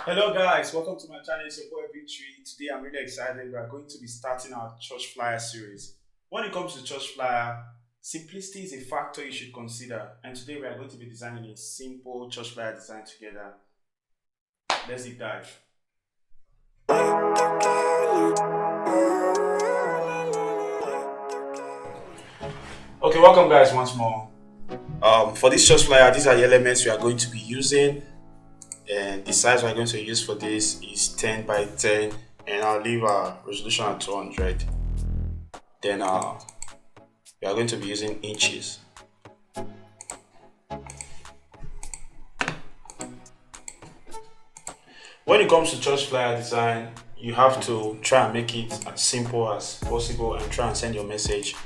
Hello guys, welcome to my channel. It's your boy Victory. Today I'm really excited. We are going to be starting our church flyer series. When it comes to church flyer, simplicity is a factor you should consider. And today we are going to be designing a simple church flyer design together. Let's deep dive. Okay, welcome guys once more. For this church flyer, these are the elements we are going to be using. And the size we're going to use for this is 10 by 10, and I'll leave our resolution at 200. Then we are going to be using inches. When it comes to church flyer design, you have to try and make it as simple as possible and try and send your message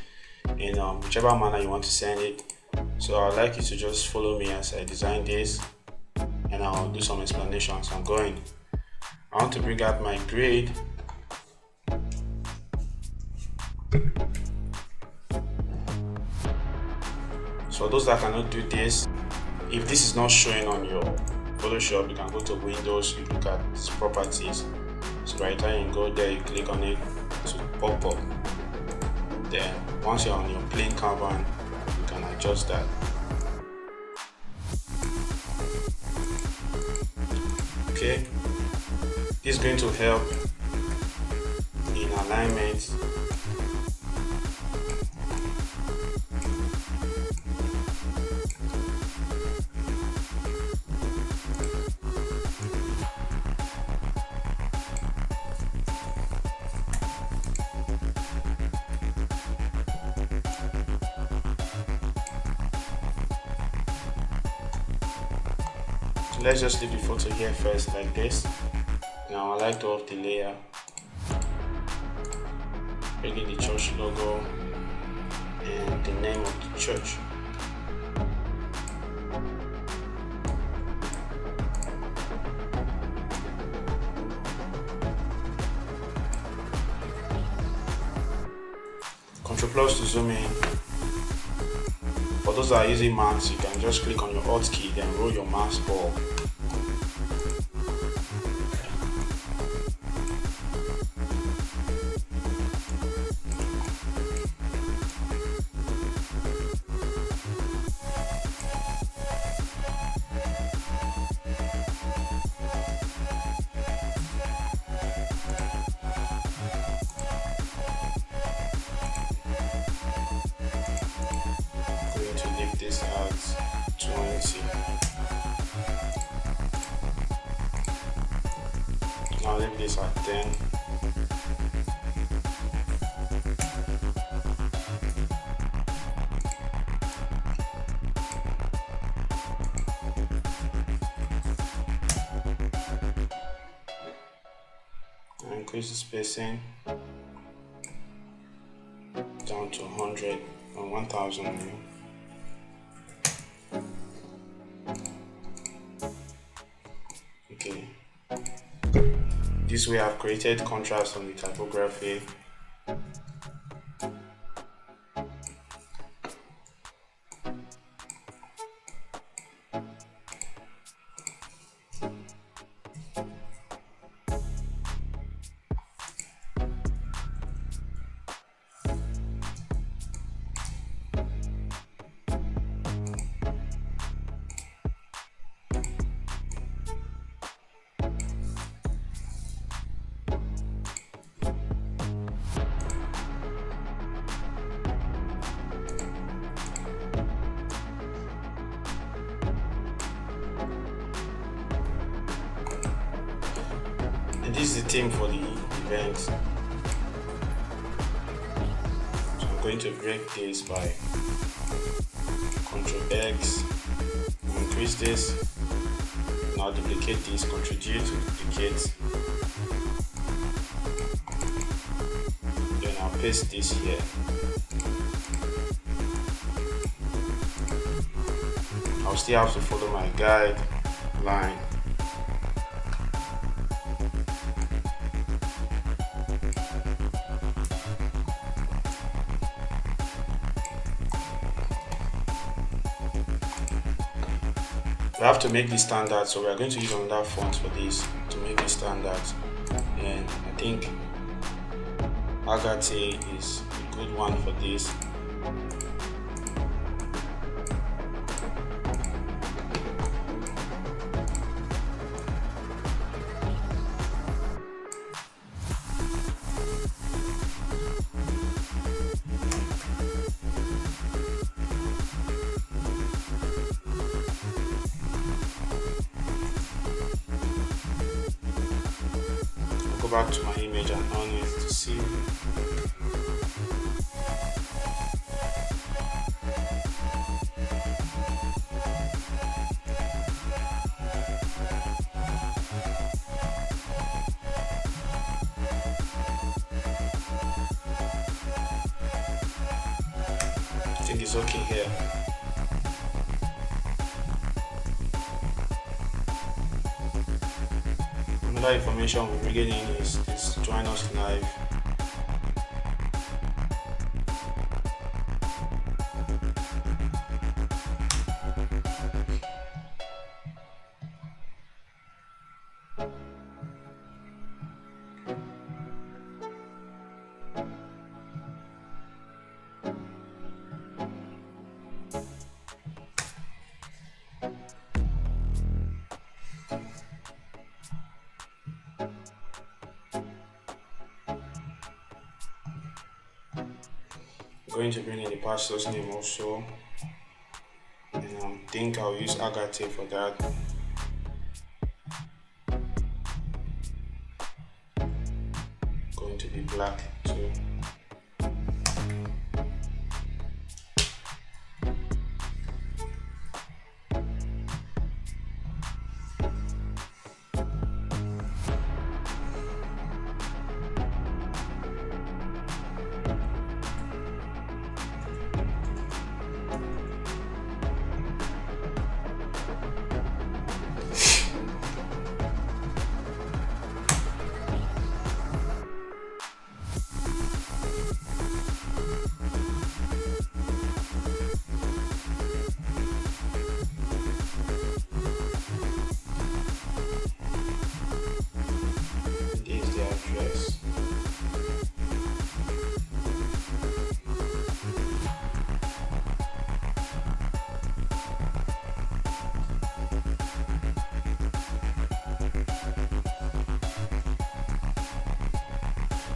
in whichever manner you want to send it. So I'd like you to just follow me as I design this, and I'll do some explanations. I'm going. I want to bring out my grade. So those that cannot do this, if this is not showing on your Photoshop, you can go to Windows, you look at these properties. So right time you go there, you click on it to pop up. Then once you're on your plain canvas, you can adjust that. Okay, this is going to help in alignment. Let's just leave the photo here first like this. Now I like to off the layer, bring in the church logo and the name of the church. Ctrl plus to zoom in. For those that are using mouse, you can just click on your Alt key, then roll your mouse ball. Going to leave this at 20. Now leave this at 10. And increase the spacing down to 100 or 1000. Okay. This way I've created contrast on the typography. And this is the theme for the event. So I'm going to break this by Ctrl X, increase this. Now duplicate this, Ctrl G to duplicate. Then I'll paste this here. I'll still have to follow my guideline. we have to make this standard, so we are going to use another font for this to make this standard. And I think Agate is a good one for this. Go back to my image and on it to see. I think it's okay here. Another information we're bringing in is this join us live. I'm going to bring in the pastor's name also, and I think I'll use Agate for that. Going to be black too. Is the address.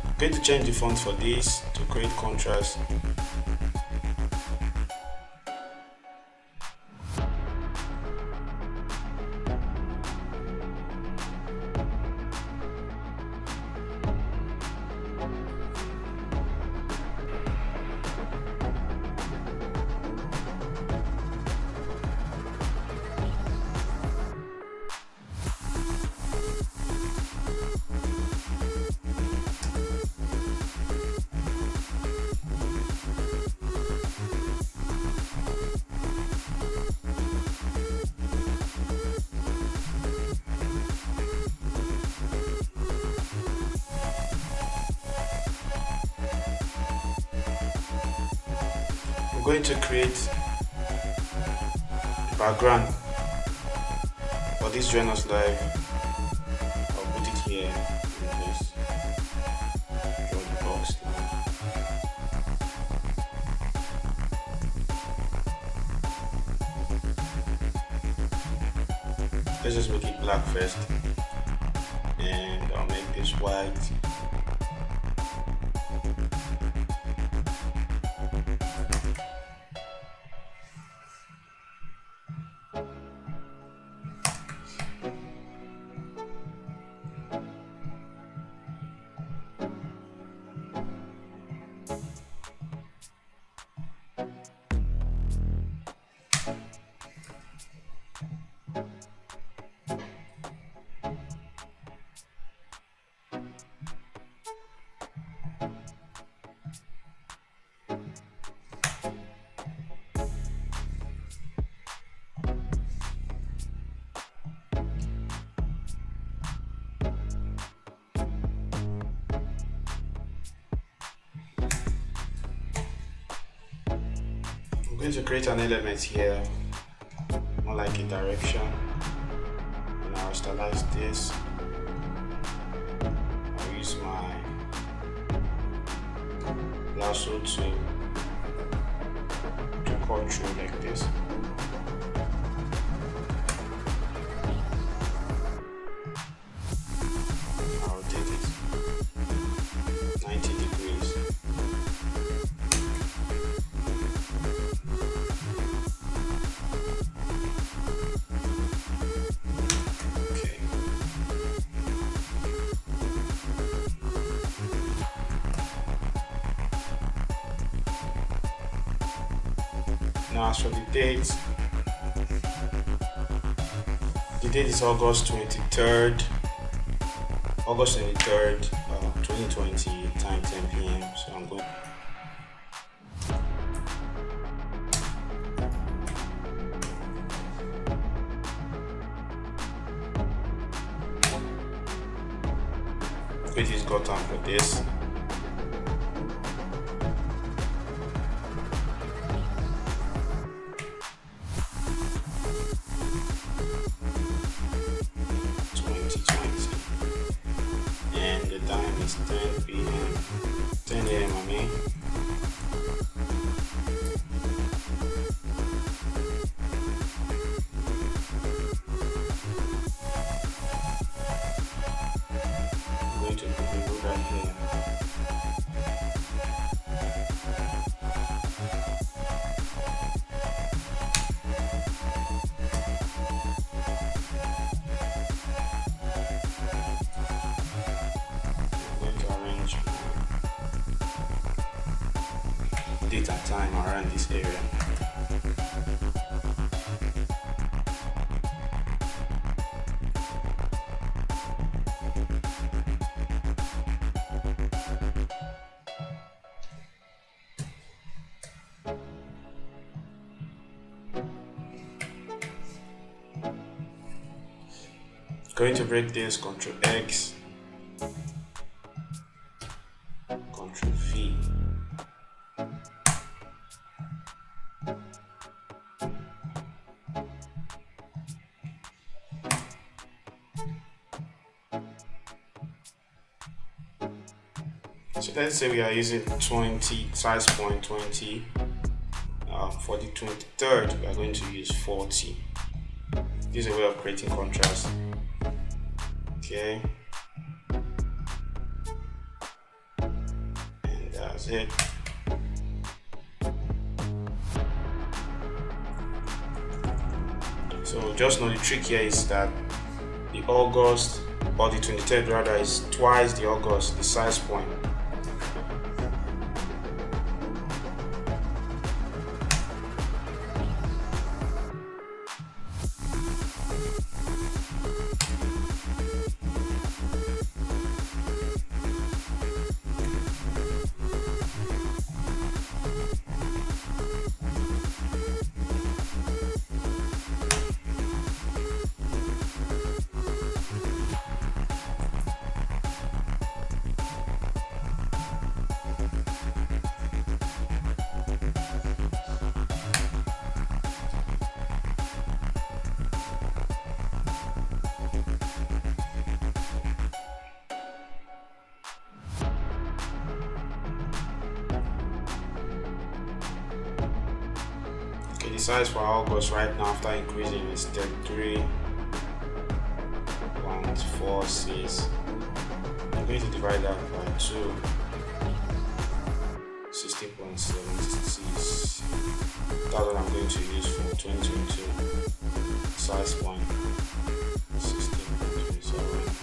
I'm going to change the font for this to create contrast. I'm going to create a background for this join us live. I'll put it here in this draw the box now. Let's just make it black first, and I'll make this white. I'm going to create an element here. I'm more like a direction. And I'll stylize this. I'll use my lasso to cut through like this. I'll rotate it 90 degrees. Okay. Now as for the date is August 23rd, 2020, time 10 p.m. So I'm going. Which is got time for this. And the time is 10 p.m. 10 a.m. I mean. I'm going to put the ruler here. Date and time around this area. Going to break this, Ctrl X, Ctrl V. So let's say we are using 20, size point 20. For the 23rd, we are going to use 40. This is a way of creating contrast. Okay. And that's it. So just know the trick here is that the August, or the 23rd rather, is twice the August, the size point. The size for August right now after increasing is 33.46. I'm going to divide that by 2. 16.76. That's what I'm going to use for 2022. Size point 16.27.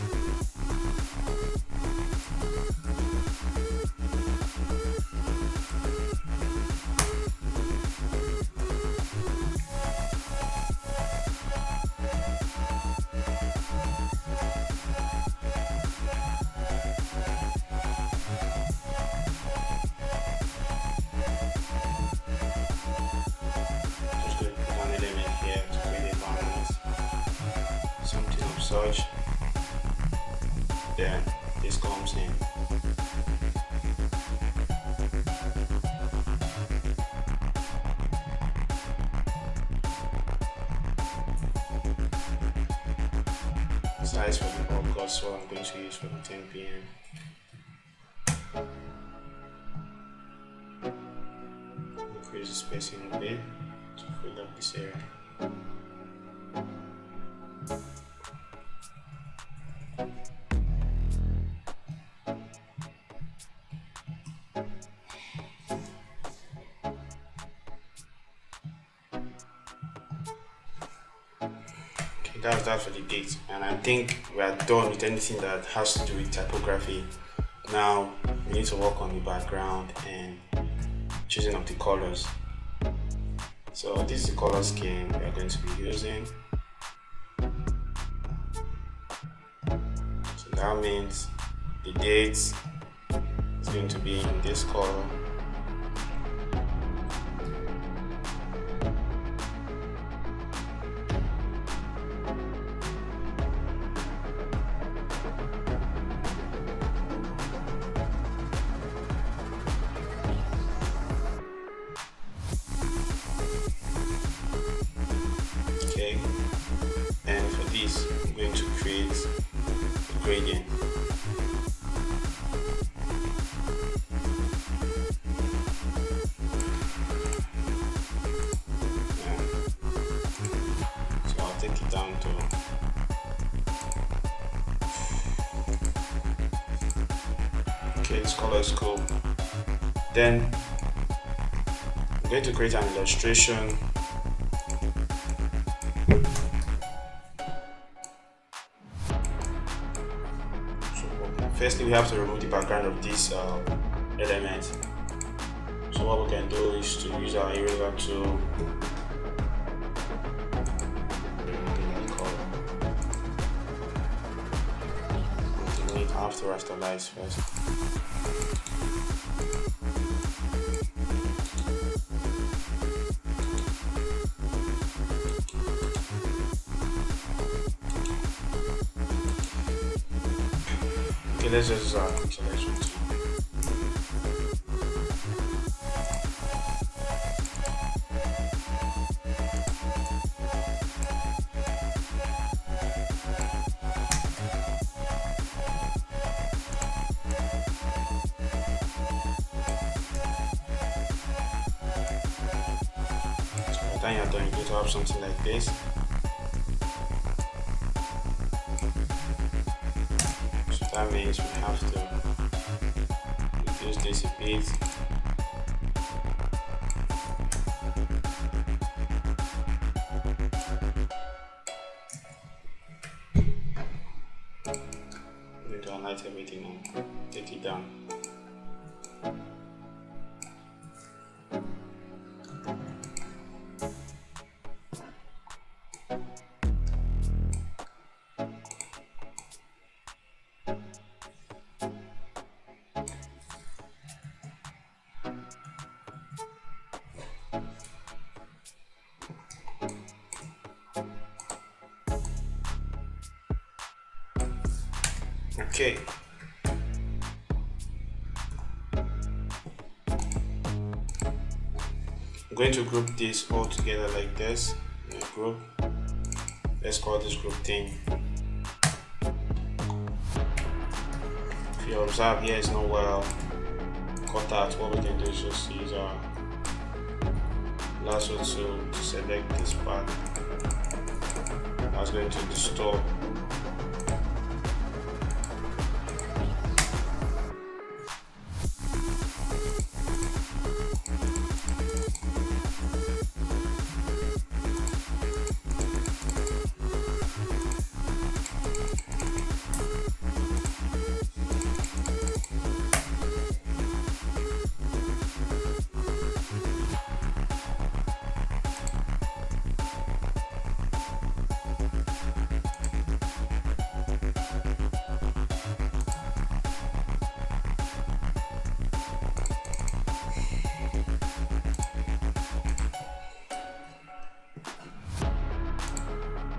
Such, then this comes in. size for the August, so I'm going to use for the 10 p.m. Increase the spacing a bit to fill up this area. That's that for the date, and I think we are done with anything that has to do with typography. Now we need to work on the background and choosing of the colors. So this is the color scheme we are going to be using. So that means the date is going to be in this color. And for this, I'm going to create a gradient. So I'll take it down to this color is cool. Then I'm going to create an illustration. Firstly, we have to remove the background of this element. So what we can do is to use our eraser tool. We have to rasterize first. Okay, let's just use our quick selection tool. So by the time you're done, you're going to have something like this. That means we have to reduce this a bit. I'm going to highlight everything and take it down. Okay. I'm going to group this all together like this in a group. Let's call this group theme. If you observe, here is no well cut out. What we can do is just use our lasso tool to select this part. That's going to distort.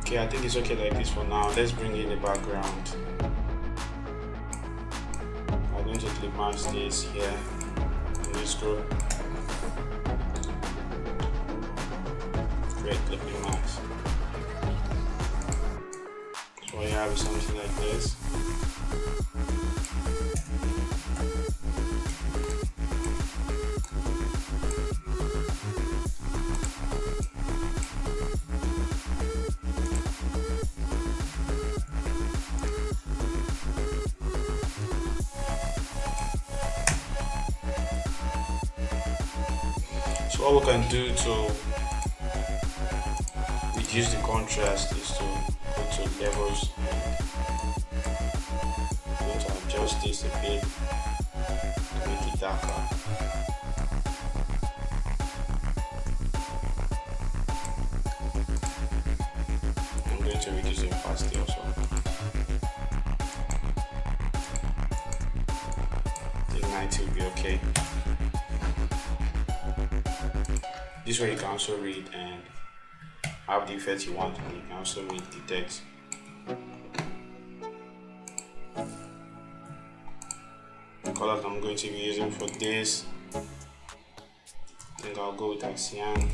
Okay, I think it's okay like this for now. Let's bring in the background. I'm going to click match this here in this group. Create clipping mask. So what you have is something like this. So what we can do to reduce the contrast is to go to levels and I'm going to adjust this a bit to make it darker. I'm going to reduce the opacity also. I think 90 will be okay. This way you can also read and have the effect you want, and you can also read the text. The colors I'm going to be using for this, I think I'll go with cyan.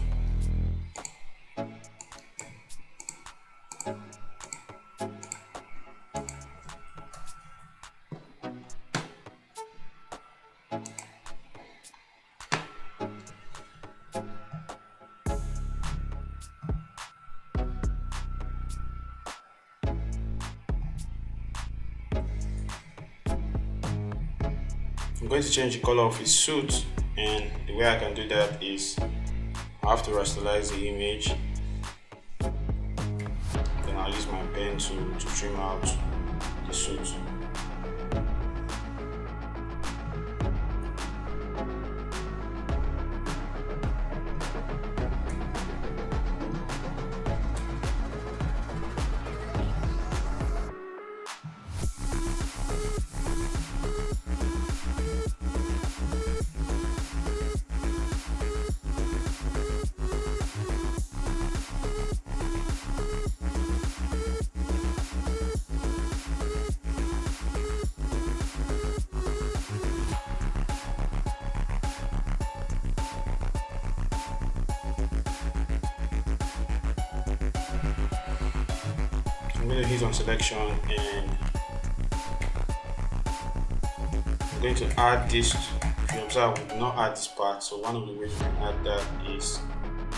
I'm going to change the color of his suit, and the way I can do that is I have to rasterize the image, then I'll use my pen to trim out the suit. I'm going to hit on selection, and I'm going to add this. If you observe, we did not add this part, so one of the ways we can add that is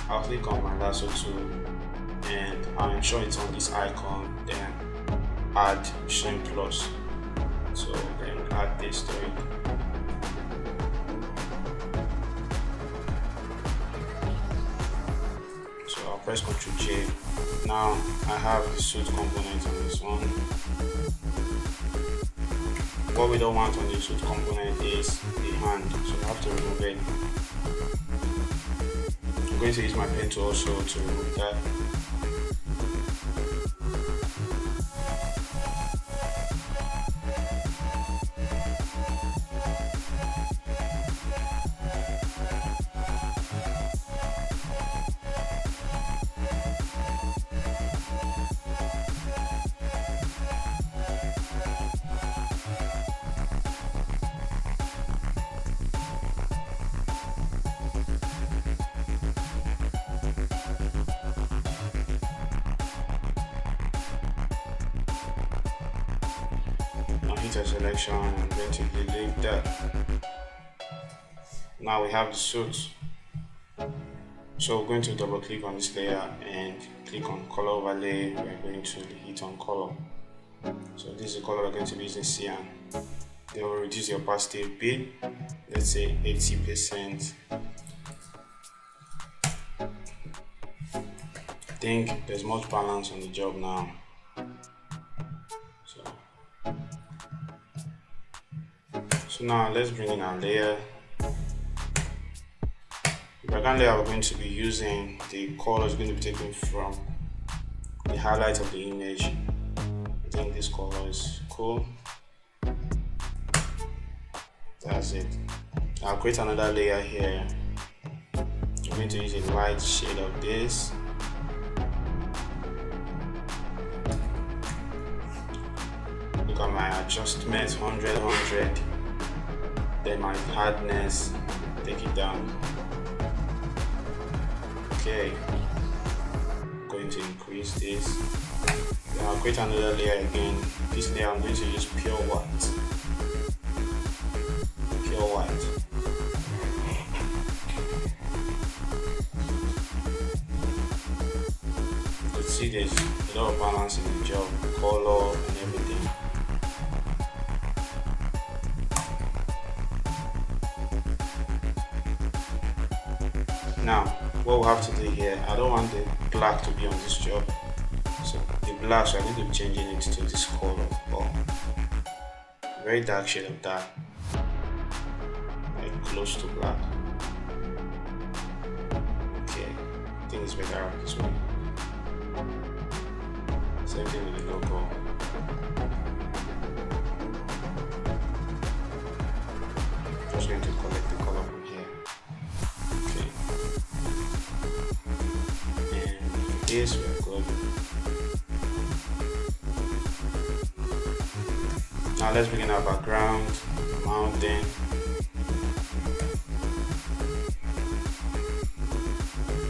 I'll click on my lasso tool and I'll ensure it's on this icon, then add shine plus. So then add this to it. So I'll press Ctrl J. Now I have the suit component on this one. What we don't want on the suit component is the hand, so we have to remove it. I'm going to use my pen tool also to remove that. Hit a selection, I'm going to delete that. Now we have the suit. So we're going to double click on this layer and click on color overlay. We're going to hit on color. So this is the color we're going to be using, cyan. Then we'll reduce the opacity a bit, let's say 80%. I think there's much balance on the job now. So now let's bring in our layer. The background layer we're going to be using, the color is going to be taken from the highlight of the image. I think this color is cool. That's it. I'll create another layer here. I'm going to use a light shade of this. Look at my adjustments, 100. Then my hardness, take it down. Okay, I'm going to increase this. Then I'll create another layer again. This layer I'm going to use pure white. Pure white. You can see there's a lot of balance in the job, color and everything. Now, what we have to do here, I don't want the black to be on this job. So the black, so I need to be changing it to this color, or very dark shade of dark, like close to black. Okay, I think it's better out this way. Same thing with the logo. Just going to collect the color from here. Okay. And this we're good. Now let's begin our background, mountain.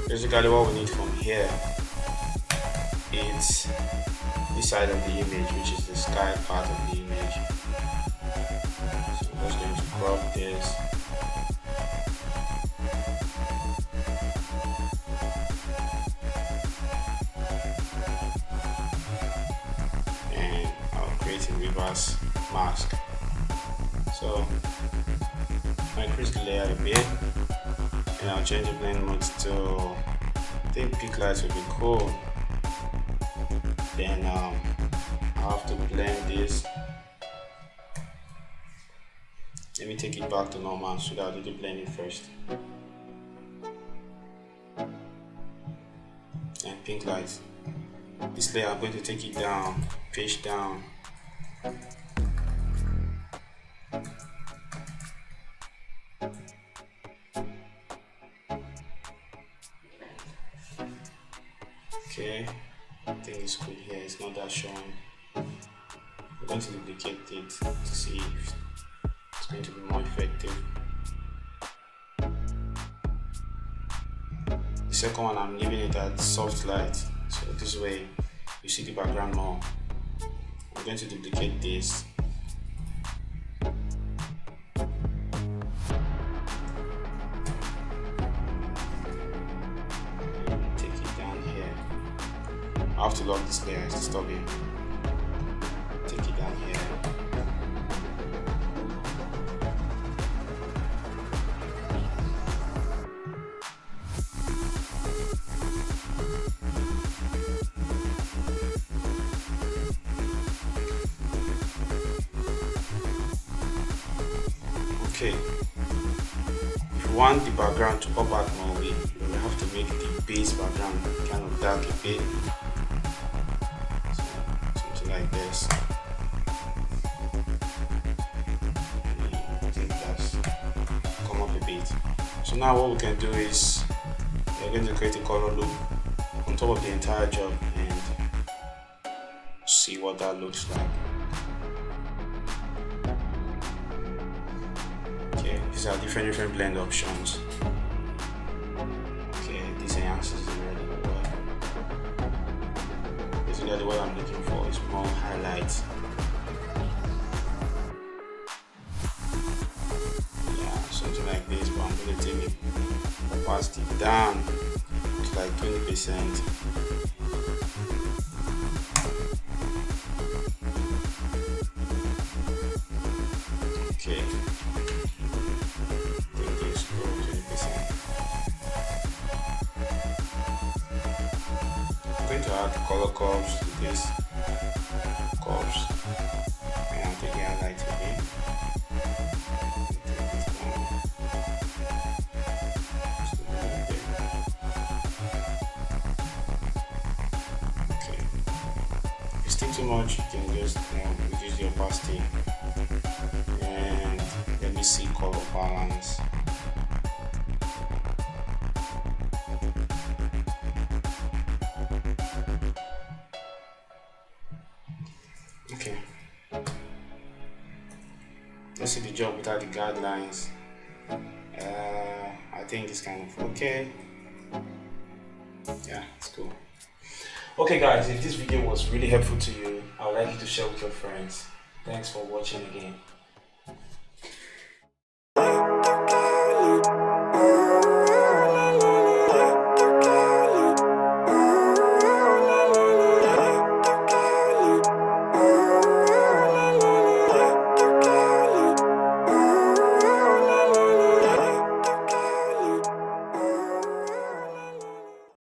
Basically what we need from here is this side of the image, which is the sky part of the image. So I'm just going to crop this. And I'll create a reverse mask. So I increase the layer a bit, and I'll change the blend mode to, I think peak lights will be cool. Then I have to blend this. Let me take it back to normal so that I'll do the blending first. And pink lights. This layer I'm going to take it down, pitch down. Okay, I think it's good here, it's not that showing. I'm going to duplicate it to see if it's going to be more effective. The second one, I'm leaving it at soft light, so this way you see the background more. I'm going to duplicate this. I have to lock this layer to stop it. Take it down here. Okay. If you want the background to pop out more, you have to make the base background kind of dark a bit. Like this. I think that's come up a bit. So now what we can do is we're going to create a color loop on top of the entire job and see what that looks like. Okay, these are different blend options. Okay, this enhances the red and white. Basically what I'm looking for is more highlights. Yeah, something like this, but I'm going to take it opacity down to like 20%. Okay, take this to 20%. I'm going to add color curves to this curves, and I'll take the highlight again. Okay, if it's still too much, you can just reduce the opacity. And let me see color balance. Okay, let's see the job without the guidelines. I think it's kind of okay. Yeah, it's cool. Okay guys, if this video was really helpful to you, I would like you to share with your friends. Thanks for watching again.